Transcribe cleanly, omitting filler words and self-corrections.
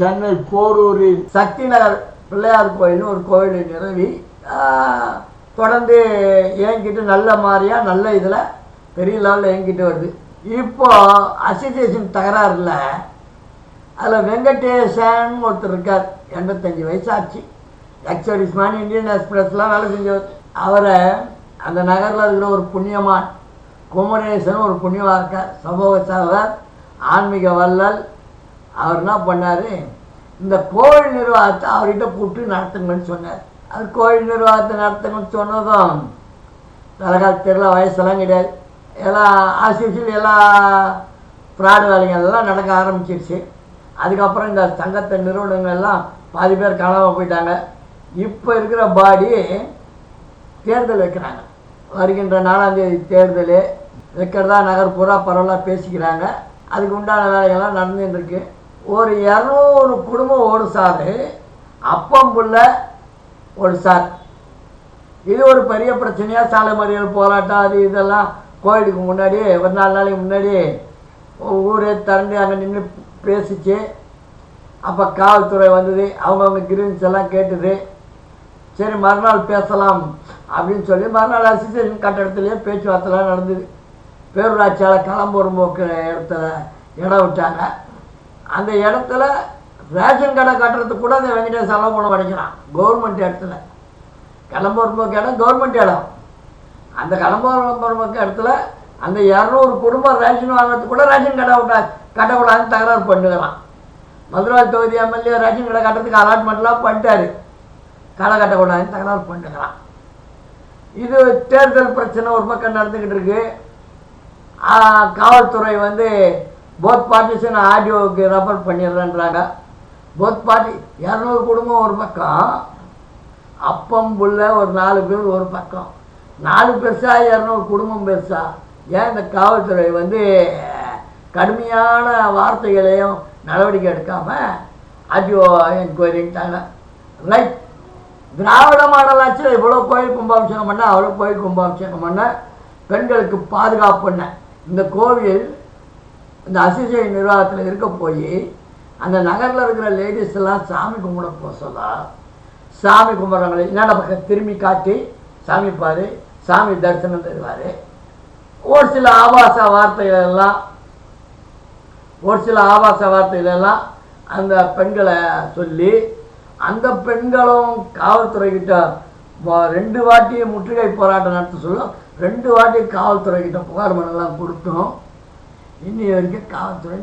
சென்னை போரூரில் சக்தி நகர் பிள்ளையார் கோயில்னு ஒரு கோயிலை நிறுவி தொடர்ந்து இயங்கிட்டு நல்ல மாதிரியாக நல்ல இதில் பெரிய லெவலில் இயங்கிட்டு வருது. இப்போ அசோசியேஷன் தகராறுல அதில் வெங்கடேசன் ஒருத்தர் இருக்கார், 85 வயசாச்சு. எக்ஸர்விஸ்மேன், இந்தியன் எக்ஸ்பிரஸ்லாம் வேலை செஞ்சவர். அவரை அந்த நகரில் இருக்கிற ஒரு புண்ணியமான் குமரேசன் ஒரு புண்ணியமாக இருக்கார், சமூக சேவகர், ஆன்மீக வள்ளல். அவர் என்ன பண்ணார், இந்த கோவில் நிர்வாகத்தை அவர்கிட்ட கூப்பிட்டு நடத்துங்கன்னு சொன்னார். அவர் கோவில் நிர்வாகத்தை நடத்துங்கன்னு சொன்னதும் தலைகால் தெரியல, வயசெல்லாம் கிடையாது, எல்லாம் ஆசிரியர்கள் எல்லாம் ஃப்ராடு வேலைங்கள்லாம் நடக்க ஆரம்பிச்சிருச்சு. அதுக்கப்புறம் இந்த சங்கத்தை நிறுவனங்கள்லாம் பாதி பேர் காணாமல் போயிட்டாங்க. இப்போ இருக்கிற பாடி தேர்தல் வைக்கிறாங்க. வருகின்ற 4ஆம் தேதி தேர்தல் வைக்கிறதா நகர் பூரா பரவலாக பேசிக்கிறாங்க. அதுக்கு உண்டான வேலைகள்லாம் நடந்துட்டுருக்கு. ஒரு 200 குடும்பம் ஓடு சார், அப்பம்புள்ள ஒரு சார். இது ஒரு பெரிய பிரச்சனையாக சாலை மறியல் போராட்டம் அது இதெல்லாம் கோயிலுக்கு முன்னாடி ஒரு 4 நாளைக்கு முன்னாடி ஊரே திரண்டு அங்கே நின்று பேசிச்சு. அப்போ காவல்துறை வந்தது, அவங்கவுங்க கிரீவன்ஸ் எல்லாம் கேட்டுது. சரி மறுநாள் பேசலாம் அப்படின்னு சொல்லி மறுநாள் அசோசியேஷன் கட்டடத்துலேயே பேச்சுவார்த்தைலாம் நடந்தது. பேரூராட்சியால் களம்புறம்போக்கு இடத்துல இடம் விட்டாங்க. அந்த இடத்துல ரேஷன் கடை கட்டுறதுக்கு கூட அந்த வெங்கடேஷ் செலவு பண்ண கிடைக்கிறான். கவர்மெண்ட் இடத்துல களம்புறம்போக்கு இடம் கவர்மெண்ட் இடம். அந்த களம்புறம்போக்கு இடத்துல அந்த 200 குடும்பம் ரேஷன் வாங்குறதுக்கு கூட ரேஷன் கடை கட்டக்கூடாதுன்னு தகராறு பண்ணுகிறான். மதுரை தொகுதி எம்எல்ஏ ரேஷன் கடை கட்டுறதுக்கு அலாட்மெண்ட்லாம் பண்ணிட்டாரு, கடை கட்டக்கூடாதுன்னு தகராறு பண்ணுகிறான். இது தேர்தல் பிரச்சனை ஒரு பக்கம் நடந்துக்கிட்டு இருக்கு. காவல்துறை வந்து போத் பார்ட்டிஸை நான் ஆடியோவுக்கு ரெஃபர் பண்ணிடுறேன்றாங்க. போத் பார்ட்டி 200 குடும்பம் ஒரு பக்கம், அப்பம் புள்ள ஒரு 4 பேர் ஒரு பக்கம். 4 பெருசா 200 குடும்பம் பெருசா? ஏன் இந்த காவல்துறை வந்து கடுமையான வார்த்தைகளையும் நடவடிக்கை எடுக்காமல் ஆடியோ என்கொயரிட்டாங்க. ரைட், திராவிட மாடல் ஆட்சியில் இவ்வளோ கோயில் கும்பாபிஷேகம் பண்ண, அவ்வளோ கோயில் கும்பாபிஷேகம் பண்ண, பெண்களுக்கு பாதுகாப்பு பண்ண இந்த கோவில் இந்த அசோசியேஷன் நிர்வாகத்தில் இருக்க போய் அந்த நகரில் இருக்கிற லேடிஸ் எல்லாம் சாமி கும்பிட போக சொல்ல, சாமி கும்பிட்றவங்களை என்னென்ன பக்கம் திரும்பி காட்டி சாமி பாரு, சாமி தரிசனம் தருவார். ஒரு சில ஆபாச வார்த்தைகளெல்லாம் அந்த பெண்களை சொல்லி, அந்த பெண்களும் காவல்துறைக்கிட்ட 2 வாட்டி முற்றுகை போராட்டம் நடத்த சொல்லும், 2 வாட்டி காவல்துறைக்கிட்ட புகார் மனுலாம் கொடுத்தோம். இன்னி வரைக்கும் காவல்துறை